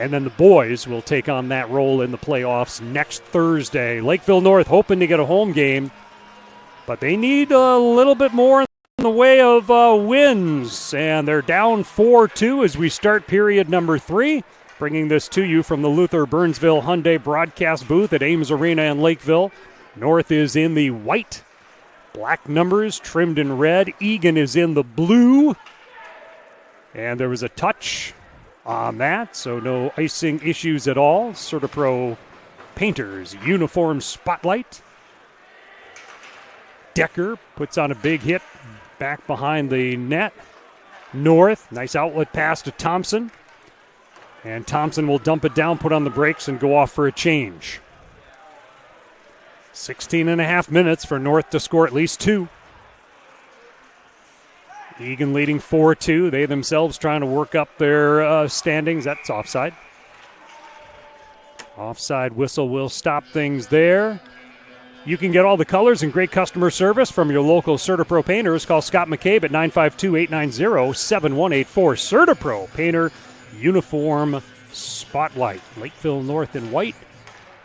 And then the boys will take on that role in the playoffs next Thursday. Lakeville North hoping to get a home game, but they need a little bit more in the way of wins. And they're down 4-2 as we start period number 3. Bringing this to you from the Luther Burnsville Hyundai broadcast booth at Ames Arena in Lakeville. North is in the white, black numbers trimmed in red. Eagan is in the blue. And there was a touch on that, so no icing issues at all. CertaPro Painters uniform spotlight. Decker puts on a big hit back behind the net. North, nice outlet pass to Thompson. And Thompson will dump it down, put on the brakes, and go off for a change. 16 and a half minutes for North to score at least 2. Eagan leading 4-2. They themselves trying to work up their standings. That's offside. Offside whistle will stop things there. You can get all the colors and great customer service from your local CertaPro painters. Call Scott McCabe at 952-890-7184. CertaPro Painter Uniform Spotlight. Lakeville North in white,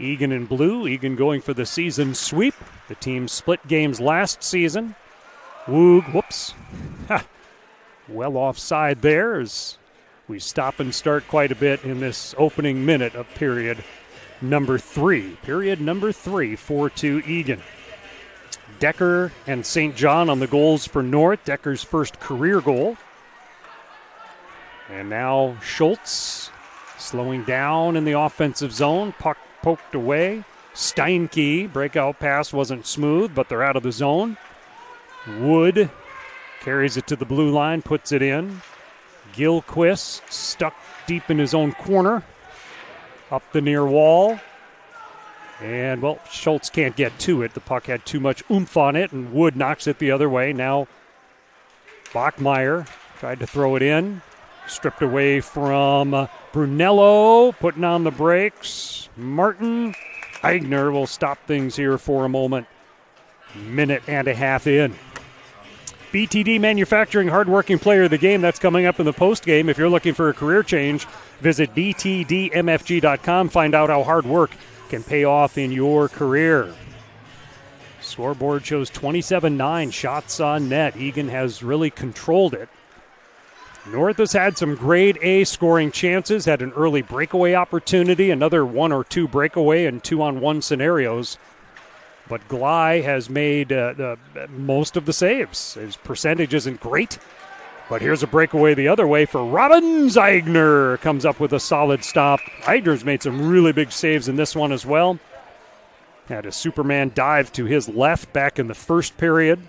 Eagan in blue. Eagan going for the season sweep. The team split games last season. Woog, whoops. Well offside there as we stop and start quite a bit in this opening minute of period number 3. Period number 3, 4-2 Eagan. Decker and St. John on the goals for North. Decker's first career goal. And now Schultz slowing down in the offensive zone. Puck poked away. Steinke, breakout pass wasn't smooth, but they're out of the zone. Wood carries it to the blue line, puts it in. Gilquist stuck deep in his own corner. Up the near wall. And, well, Schultz can't get to it. The puck had too much oomph on it, and Wood knocks it the other way. Now Bachmeyer tried to throw it in. Stripped away from Brunello, putting on the brakes. Martin. Eigner will stop things here for a moment. Minute and a half in. BTD Manufacturing, hardworking player of the game. That's coming up in the postgame. If you're looking for a career change, visit btdmfg.com. Find out how hard work can pay off in your career. Scoreboard shows 27-9 shots on net. Eagan has really controlled it. North has had some grade A scoring chances, had an early breakaway opportunity, another 1 or 2 breakaway and 2-on-1 scenarios. But Gley has made most of the saves. His percentage isn't great, but here's a breakaway the other way for Robbins. Eigner comes up with a solid stop. Eigner's made some really big saves in this one as well. Had a Superman dive to his left back in the first period.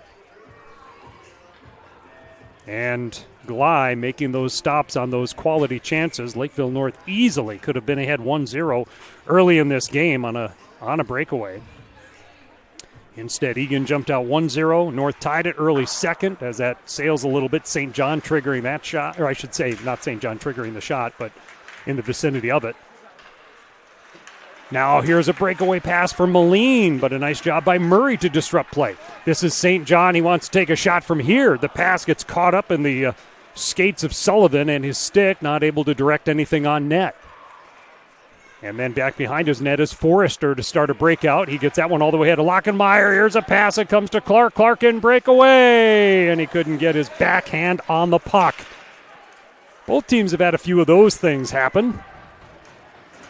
And Gley making those stops on those quality chances. Lakeville North easily could have been ahead 1-0 early in this game on a breakaway. Instead, Eagan jumped out 1-0. North tied it early second as that sails a little bit. St. John triggering that shot, or I should say not St. John triggering the shot, but in the vicinity of it. Now here's a breakaway pass for Moline, but a nice job by Murray to disrupt play. This is St. John. He wants to take a shot from here. The pass gets caught up in the skates of Sullivan and his stick, not able to direct anything on net. And then back behind his net is Forrester to start a breakout. He gets that one all the way ahead to Lockenmeyer. Here's a pass that comes to Clark. Clark in breakaway, and he couldn't get his backhand on the puck. Both teams have had a few of those things happen.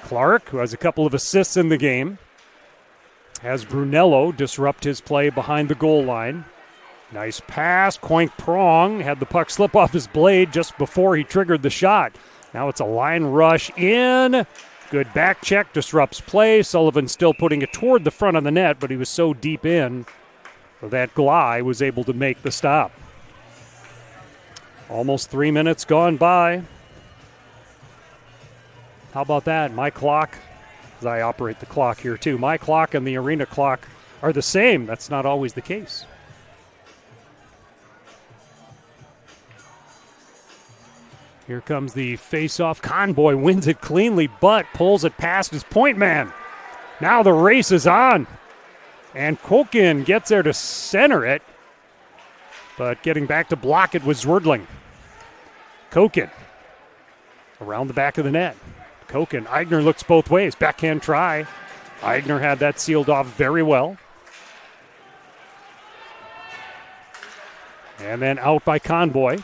Clark, who has a couple of assists in the game, has Brunello disrupt his play behind the goal line. Nice pass. Coink Prong had the puck slip off his blade just before he triggered the shot. Now it's a line rush in. Good back check, disrupts play. Sullivan still putting it toward the front of the net, but he was so deep in that Gley was able to make the stop. Almost 3 minutes gone by. How about that? My clock, as I operate the clock here too, my clock and the arena clock are the same. That's not always the case. Here comes the face-off. Conboy wins it cleanly, but pulls it past his point man. Now the race is on. And Kokin gets there to center it, but getting back to block it was Zwerdling. Kokin around the back of the net. Koken. Eigner looks both ways. Backhand try. Eigner had that sealed off very well. And then out by Conboy.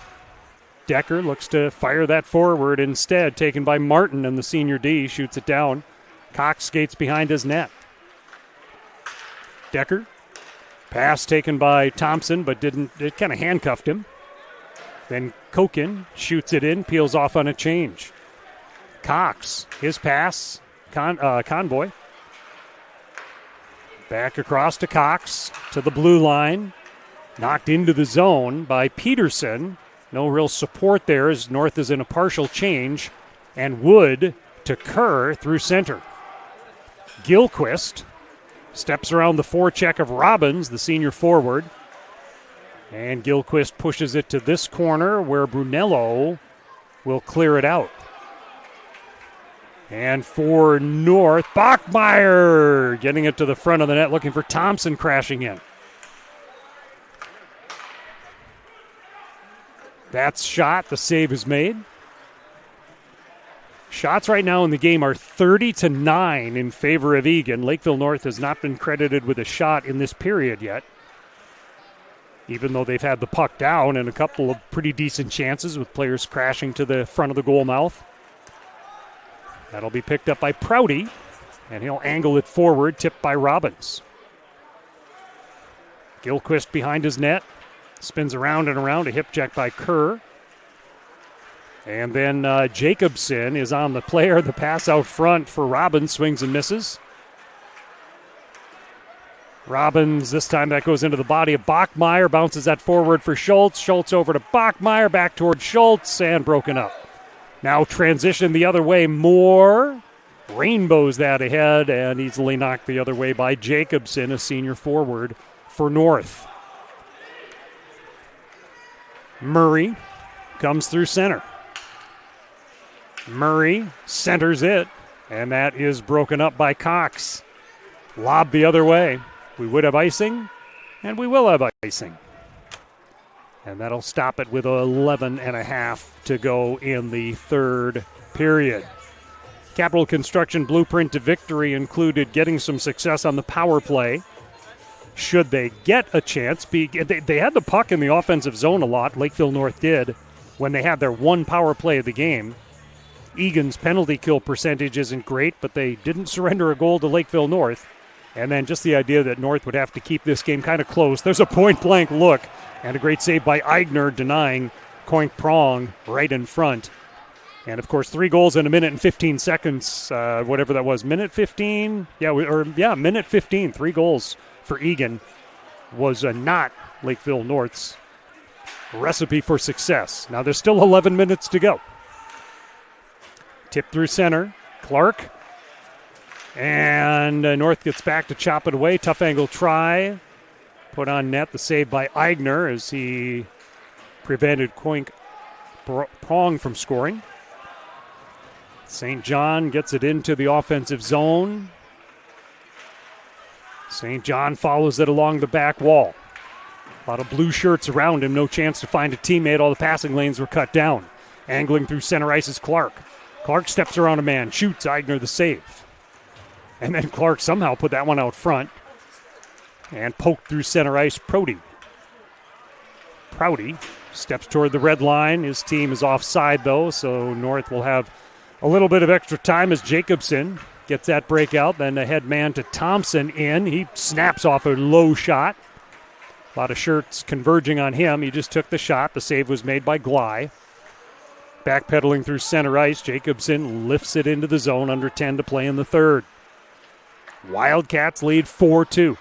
Decker looks to fire that forward instead, taken by Martin, and the senior D shoots it down. Cox skates behind his net. Decker. Pass taken by Thompson, but it kind of handcuffed him. Then Koken shoots it in, peels off on a change. Cox, his pass, Conboy. Back across to Cox, to the blue line. Knocked into the zone by Peterson. No real support there as North is in a partial change. And Wood to Kerr through center. Gilquist steps around the forecheck of Robbins, the senior forward. And Gilquist pushes it to this corner where Brunello will clear it out. And for North, Bachmeyer getting it to the front of the net, looking for Thompson crashing in. That's shot. The save is made. Shots right now in the game are 30-9 in favor of Eagan. Lakeville North has not been credited with a shot in this period yet, even though they've had the puck down and a couple of pretty decent chances with players crashing to the front of the goal mouth. That'll be picked up by Prouty, and he'll angle it forward, tipped by Robbins. Gilquist behind his net, spins around and around, a hip check by Kerr. And then Jacobson is on the player. The pass out front for Robbins, swings and misses. Robbins, this time that goes into the body of Bachmeyer, bounces that forward for Schultz. Schultz over to Bachmeyer, back toward Schultz, and broken up. Now transition the other way, Moore rainbows that ahead and easily knocked the other way by Jacobson, a senior forward for North. Murray comes through center. Murray centers it, and that is broken up by Cox. Lob the other way. We would have icing, and we will have icing. And that'll stop it with 11 and a half to go in the third period. Capital Construction blueprint to victory included getting some success on the power play. Should they get a chance, they had the puck in the offensive zone a lot, Lakeville North did, when they had their one power play of the game. Eagan's penalty kill percentage isn't great, but they didn't surrender a goal to Lakeville North. And then just the idea that North would have to keep this game kind of close. There's a point-blank look, and a great save by Eigner denying Coink Prong right in front. And, of course, 3 goals in a minute and 15 seconds, whatever that was, minute 15? Minute 15, 3 goals for Eagan was not Lakeville North's recipe for success. Now there's still 11 minutes to go. Tip through center, Clark. And North gets back to chop it away. Tough angle try. Put on net, the save by Eigner as he prevented Coink Prong from scoring. St. John gets it into the offensive zone. St. John follows it along the back wall. A lot of blue shirts around him. No chance to find a teammate. All the passing lanes were cut down. Angling through center ice is Clark. Clark steps around a man. Shoots. Eigner the save. And then Clark somehow put that one out front. And poked through center ice. Prouty steps toward the red line. His team is offside, though, so North will have a little bit of extra time as Jacobson gets that breakout. Then the head man to Thompson in. He snaps off a low shot. A lot of shirts converging on him. He just took the shot. The save was made by Gley. Backpedaling through center ice, Jacobson lifts it into the zone. Under 10 to play in the third. Wildcats lead 4-2.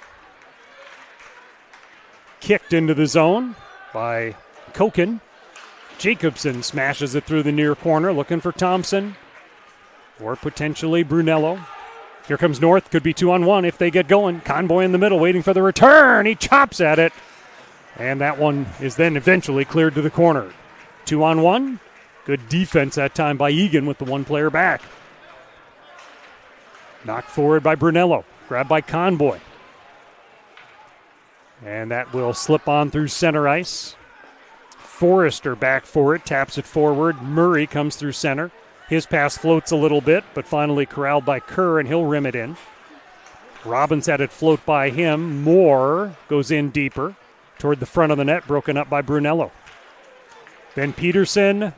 Kicked into the zone by Koken. Jacobson smashes it through the near corner, looking for Thompson or potentially Brunello. Here comes North. Could be 2-on-1 if they get going. Conboy in the middle waiting for the return. He chops at it. And that one is then eventually cleared to the corner. 2-on-1. Good defense that time by Eagan with the one player back. Knocked forward by Brunello. Grabbed by Conboy. And that will slip on through center ice. Forrester back for it. Taps it forward. Murray comes through center. His pass floats a little bit, but finally corralled by Kerr, and he'll rim it in. Robbins had it float by him. Moore goes in deeper toward the front of the net, broken up by Brunello. Then Peterson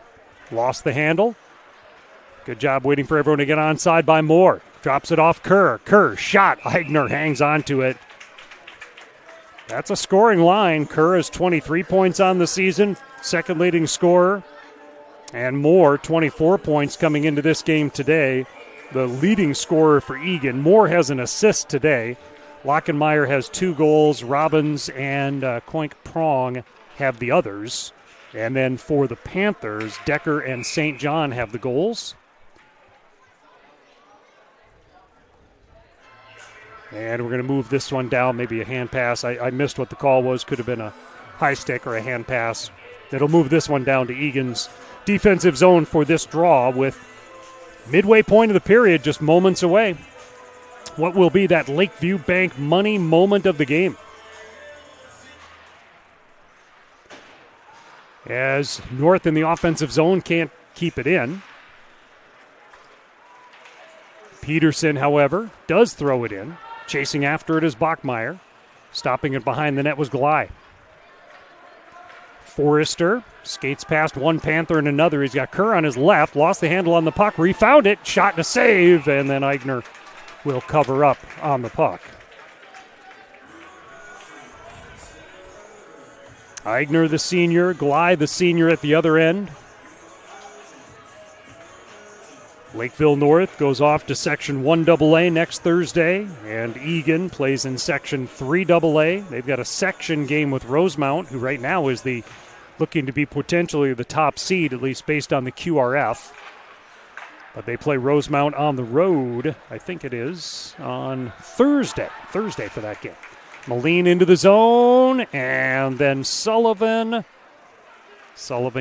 lost the handle. Good job waiting for everyone to get onside by Moore. Drops it off Kerr. Kerr shot. Eigner hangs on to it. That's a scoring line. Kerr has 23 points on the season, second leading scorer. And Moore, 24 points coming into this game today, the leading scorer for Eagan. Moore has an assist today. Lockenmeyer has 2 goals. Robbins and Coink Prong have the others. And then for the Panthers, Decker and St. John have the goals. And we're going to move this one down, maybe a hand pass. I missed what the call was. Could have been a high stick or a hand pass. It'll move this one down to Eagan's defensive zone for this draw with midway point of the period just moments away. What will be that Lakeview Bank money moment of the game? As North in the offensive zone can't keep it in. Peterson, however, does throw it in. Chasing after it is Bachmeyer. Stopping it behind the net was Glei. Forrester skates past one Panther and another. He's got Kerr on his left. Lost the handle on the puck. Refound it. Shot and a save. And then Eigner will cover up on the puck. Eigner the senior. Glei the senior at the other end. Lakeville North goes off to Section 1AA next Thursday, and Eagan plays in Section 3AA. They've got a section game with Rosemount, who right now is looking to be potentially the top seed, at least based on the QRF. But they play Rosemount on the road, I think it is, on Thursday for that game. Moline into the zone, and then Sullivan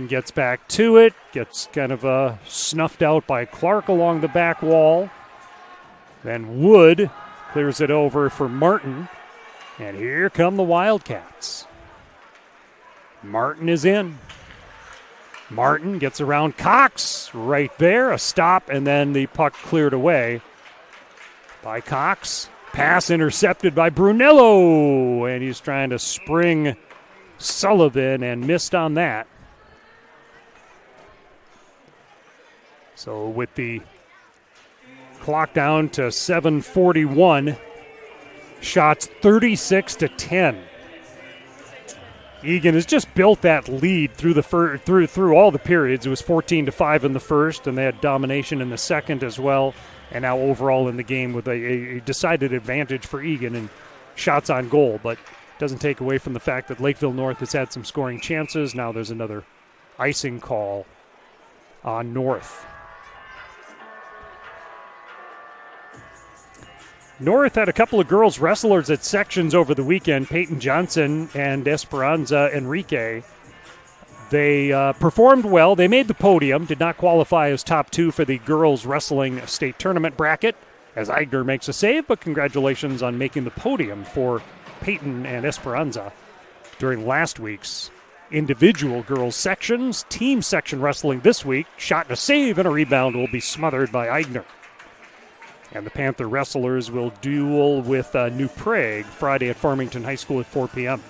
gets back to it, gets kind of snuffed out by Clark along the back wall. Then Wood clears it over for Martin, and here come the Wildcats. Martin is in. Martin gets around Cox right there, a stop, and then the puck cleared away by Cox. Pass intercepted by Brunello, and he's trying to spring Sullivan and missed on that. So with the clock down to 7:41, shots 36-10. Eagan has just built that lead through through all the periods. It was 14-5 in the first, and they had domination in the second as well. And now overall in the game with a decided advantage for Eagan in shots on goal, but doesn't take away from the fact that Lakeville North has had some scoring chances. Now there's another icing call on North. North had a couple of girls wrestlers at sections over the weekend, Peyton Johnson and Esperanza Enrique. They performed well. They made the podium, did not qualify as top 2 for the girls wrestling state tournament bracket, as Eigner makes a save, but congratulations on making the podium for Peyton and Esperanza during last week's individual girls sections. Team section wrestling this week, shot and a save and a rebound will be smothered by Eigner. And the Panther wrestlers will duel with New Prague Friday at Farmington High School at 4 p.m.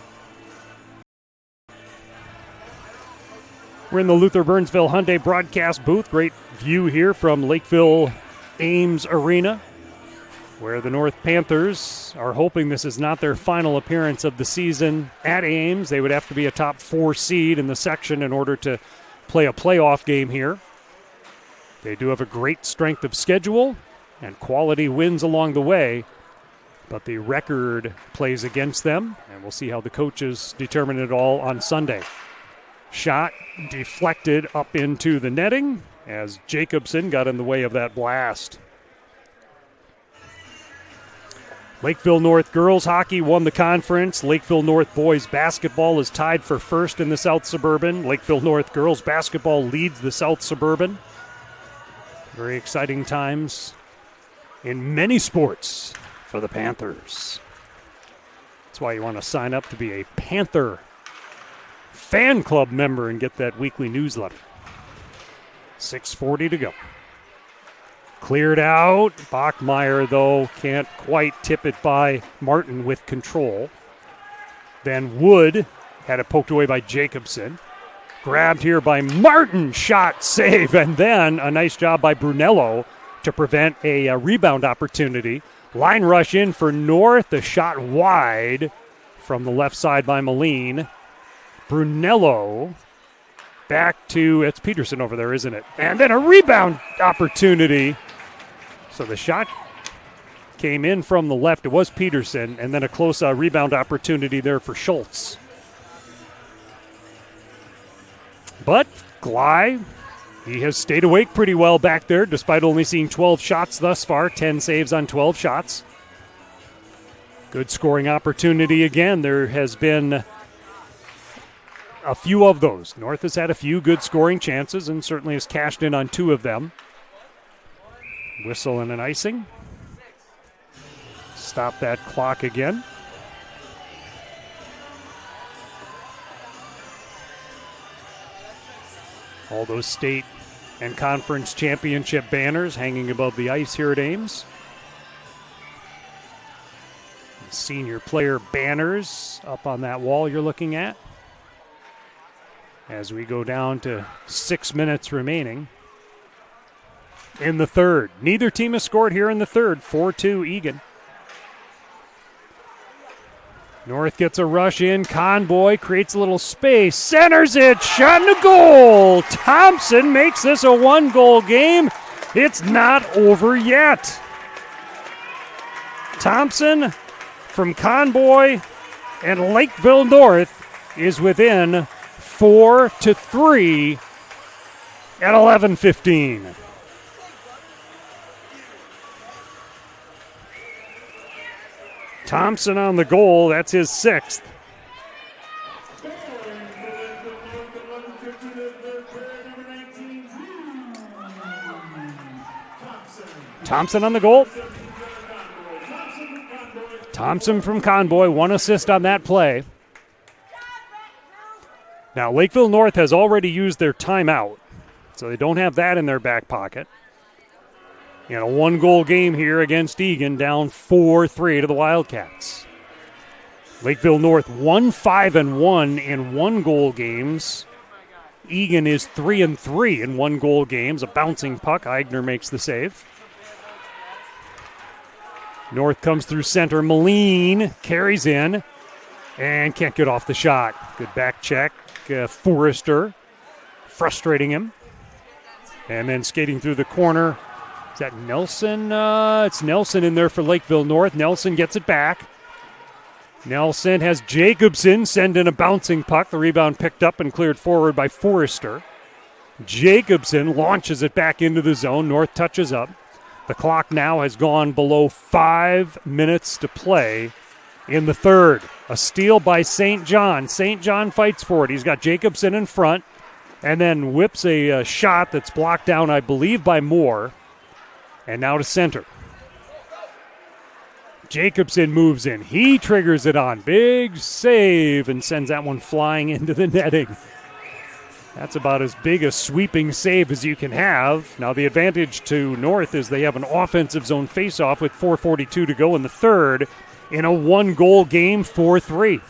We're in the Luther Burnsville Hyundai broadcast booth. Great view here from Lakeville Ames Arena, where the North Panthers are hoping this is not their final appearance of the season at Ames. They would have to be a top 4 seed in the section in order to play a playoff game here. They do have a great strength of schedule and quality wins along the way, but the record plays against them, and we'll see how the coaches determine it all on Sunday. Shot deflected up into the netting as Jacobson got in the way of that blast. Lakeville North girls hockey won the conference. Lakeville North boys basketball is tied for first in the South Suburban. Lakeville North girls basketball leads the South Suburban. Very exciting times in many sports for the Panthers. That's why you want to sign up to be a Panther fan club member and get that weekly newsletter. 6:40 to go. Cleared out. Bachmeyer, though, can't quite tip it by Martin with control. Then Wood had it poked away by Jacobson. Grabbed here by Martin. Shot, save, and then a nice job by Brunello to prevent a rebound opportunity. Line rush in for North. The shot wide from the left side by Moline. Brunello back to, it's Peterson over there, isn't it? And then a rebound opportunity. So the shot came in from the left. It was Peterson, and then a close rebound opportunity there for Schultz. But Gley, he has stayed awake pretty well back there, despite only seeing 12 shots thus far, 10 saves on 12 shots. Good scoring opportunity again. There has been a few of those. North has had a few good scoring chances and certainly has cashed in on 2 of them. Whistle and an icing. Stop that clock again. All those state and conference championship banners hanging above the ice here at Ames. Senior player banners up on that wall you're looking at. As we go down to 6 minutes remaining in the third. Neither team has scored here in the third. 4-2 Eagan. North gets a rush in. Conboy creates a little space. Centers it. Shot in the goal. Thompson makes this a 1-goal game. It's not over yet. Thompson from Conboy and Lakeville North is within 4-3 at 11:15. Thompson on the goal. That's his 6th. Thompson on the goal. Thompson from Conboy, 1 assist on that play. Now, Lakeville North has already used their timeout, so they don't have that in their back pocket. In a 1-goal game here against Eagan, down 4-3 to the Wildcats. Lakeville North 1-5-1 in 1-goal games. Eagan is 3-3 in 1-goal games. A bouncing puck. Eigner makes the save. North comes through center. Moline carries in and can't get off the shot. Good back check. Forrester frustrating him. And then skating through the corner. Is that Nelson? It's Nelson in there for Lakeville North. Nelson gets it back. Nelson has Jacobson send in a bouncing puck. The rebound picked up and cleared forward by Forrester. Jacobson launches it back into the zone. North touches up. The clock now has gone below 5 minutes to play in the third. A steal by St. John. St. John fights for it. He's got Jacobson in front and then whips a shot that's blocked down, I believe, by Moore. And now to center. Jacobson moves in. He triggers it on. Big save and sends that one flying into the netting. That's about as big a sweeping save as you can have. Now the advantage to North is they have an offensive zone faceoff with 4:42 to go in the third in a 1-goal game, 4-3.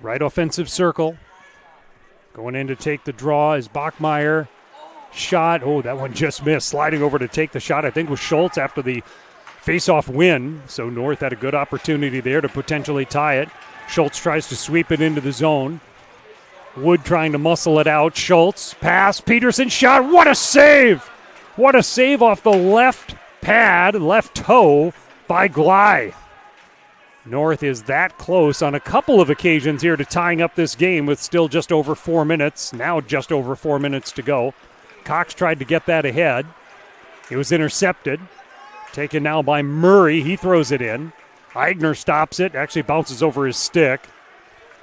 Right offensive circle. Going in to take the draw is Bachmeyer. Shot. Oh, that one just missed. Sliding over to take the shot, I think, was Schultz after the face-off win. So North had a good opportunity there to potentially tie it. Schultz tries to sweep it into the zone. Wood trying to muscle it out. Schultz, pass, Peterson, shot. What a save! What a save off the left pad, left toe by Gley. North is that close on a couple of occasions here to tying up this game with still just over 4 minutes. Now just over 4 minutes to go. Cox tried to get that ahead. It was intercepted. Taken now by Murray. He throws it in. Eigner stops it. Actually bounces over his stick.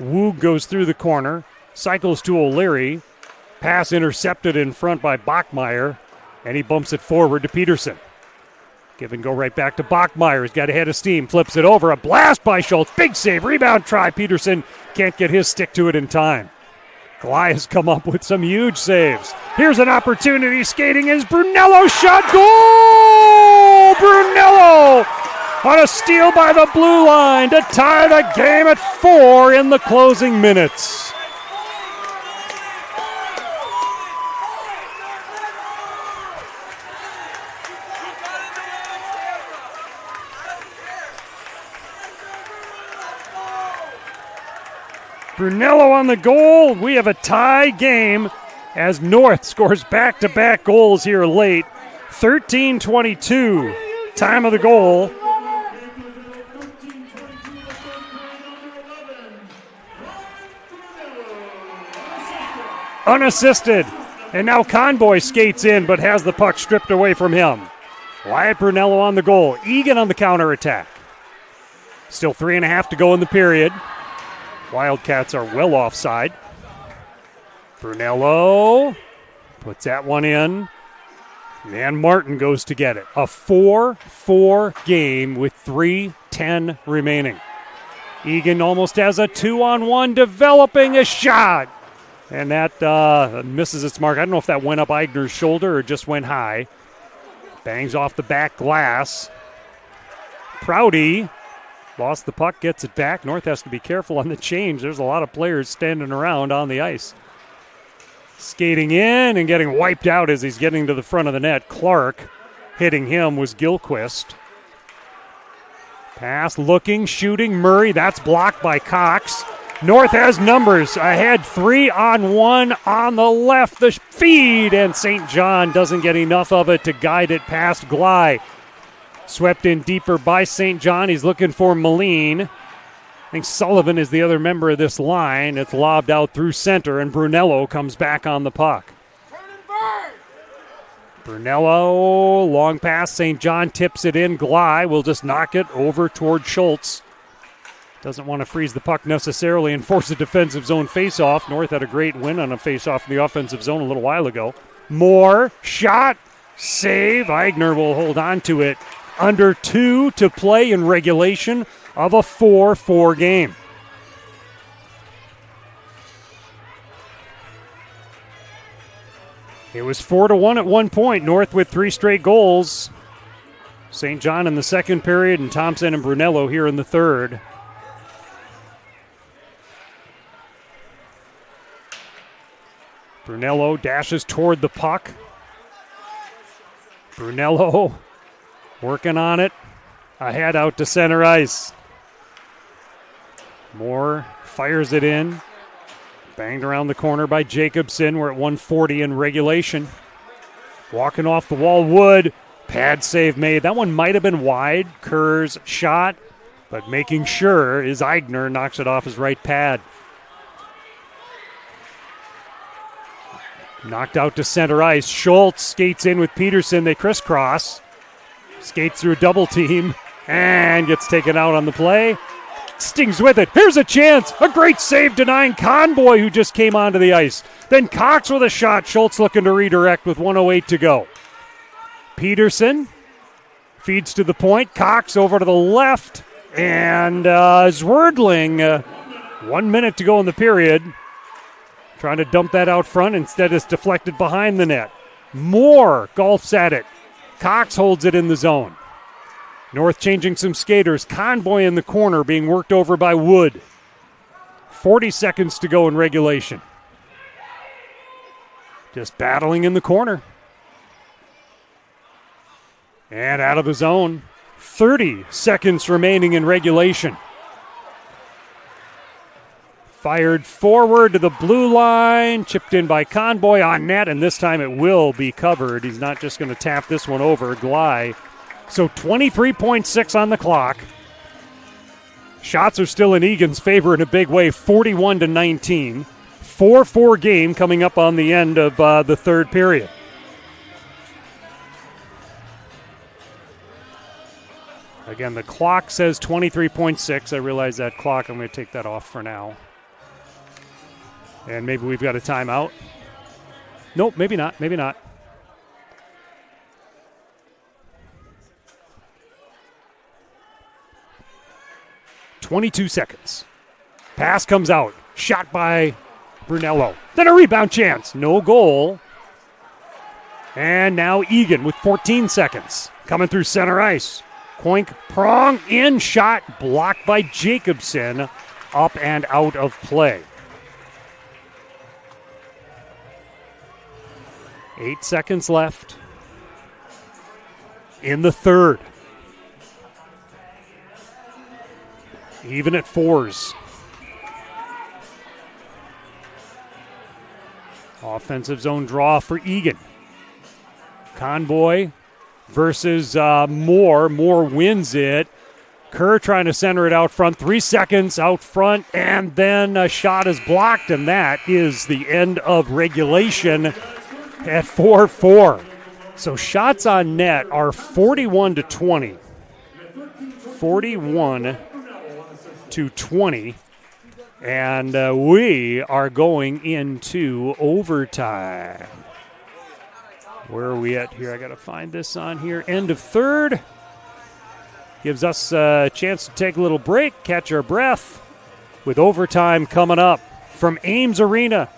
Woog goes through the corner. Cycles to O'Leary. Pass intercepted in front by Bachmeyer. And he bumps it forward to Peterson. Give and go right back to Bachmeyer. He's got a head of steam. Flips it over. A blast by Schultz. Big save. Rebound try. Peterson can't get his stick to it in time. Glai has come up with some huge saves. Here's an opportunity. Skating is Brunello. Shot. Goal! Brunello on a steal by the blue line to tie the game at 4 in the closing minutes. Brunello on the goal. We have a tie game as North scores back-to-back goals here late. 13:22, time of the goal. Unassisted. And now Conboy skates in but has the puck stripped away from him. Wyatt Brunello on the goal. Eagan on the counterattack. Still 3.5 to go in the period. Wildcats are well offside. Brunello puts that one in. And Martin goes to get it. A 4-4 game with 3:10 remaining. Eagan almost has a 2-on-1, developing a shot. And that misses its mark. I don't know if that went up Eigner's shoulder or just went high. Bangs off the back glass. Prouty lost the puck, gets it back. North has to be careful on the change. There's a lot of players standing around on the ice. Skating in and getting wiped out as he's getting to the front of the net. Clark hitting him was Gilquist. Pass, looking, shooting. Murray, that's blocked by Cox. North has numbers. Ahead 3-on-1 on the left. The feed, and St. John doesn't get enough of it to guide it past Glai. Swept in deeper by St. John. He's looking for Moline. I think Sullivan is the other member of this line. It's lobbed out through center, and Brunello comes back on the puck. Brunello, long pass. St. John tips it in. Glai will just knock it over toward Schultz. Doesn't want to freeze the puck necessarily and force a defensive zone faceoff. North had a great win on a faceoff in the offensive zone a little while ago. Moore, shot, save. Eigner will hold on to it. Under 2 to play in regulation of a 4-4 game. It was 4-1 at one point. North with 3 straight goals. St. John in the second period and Thompson and Brunello here in the third. Brunello dashes toward the puck. Brunello working on it. Ahead out to center ice. Moore fires it in. Banged around the corner by Jacobson. We're at 140 in regulation. Walking off the wall, Wood. Pad save made. That one might have been wide. Kerr's shot. But making sure is Eigner knocks it off his right pad. Knocked out to center ice. Schultz skates in with Peterson. They crisscross. Skates through a double team and gets taken out on the play. Stings with it. Here's a chance. A great save denying Conboy, who just came onto the ice. Then Cox with a shot. Schultz looking to redirect with 1:08 to go. Peterson feeds to the point. Cox over to the left. And Zwerdling, 1 minute to go in the period. Trying to dump that out front. Instead, it's deflected behind the net. Moore golfs at it. Cox holds it in the zone. North changing some skaters. Conboy in the corner being worked over by Wood. 40 seconds to go in regulation. Just battling in the corner. And out of the zone. 30 seconds remaining in regulation. Fired forward to the blue line, chipped in by Conboy on net, and this time it will be covered. He's not just going to tap this one over. Glai. So 23.6 on the clock. Shots are still in Egan's favor in a big way, 41-19. 4-4 game coming up on the end of the third period. Again, the clock says 23.6. I realize that clock. I'm going to take that off for now. And maybe we've got a timeout. Nope, maybe not. Maybe not. .22 seconds. Pass comes out. Shot by Brunello. Then a rebound chance. No goal. And now Eagan with 14 seconds. Coming through center ice. Koink, prong, in, shot, blocked by Jacobson. Up and out of play. 8 seconds left in the third. Even at fours. Offensive zone draw for Eagan. Conboy versus Moore. Moore wins it. Kerr trying to center it out front. 3 seconds out front, and then a shot is blocked, and that is the end of regulation at 4-4. So shots on net are 41-20. 41-20. And we are going into overtime. Where are we at here? I got to find this on here. End of third. Gives us a chance to take a little break, catch our breath, with overtime coming up from Ames Arena.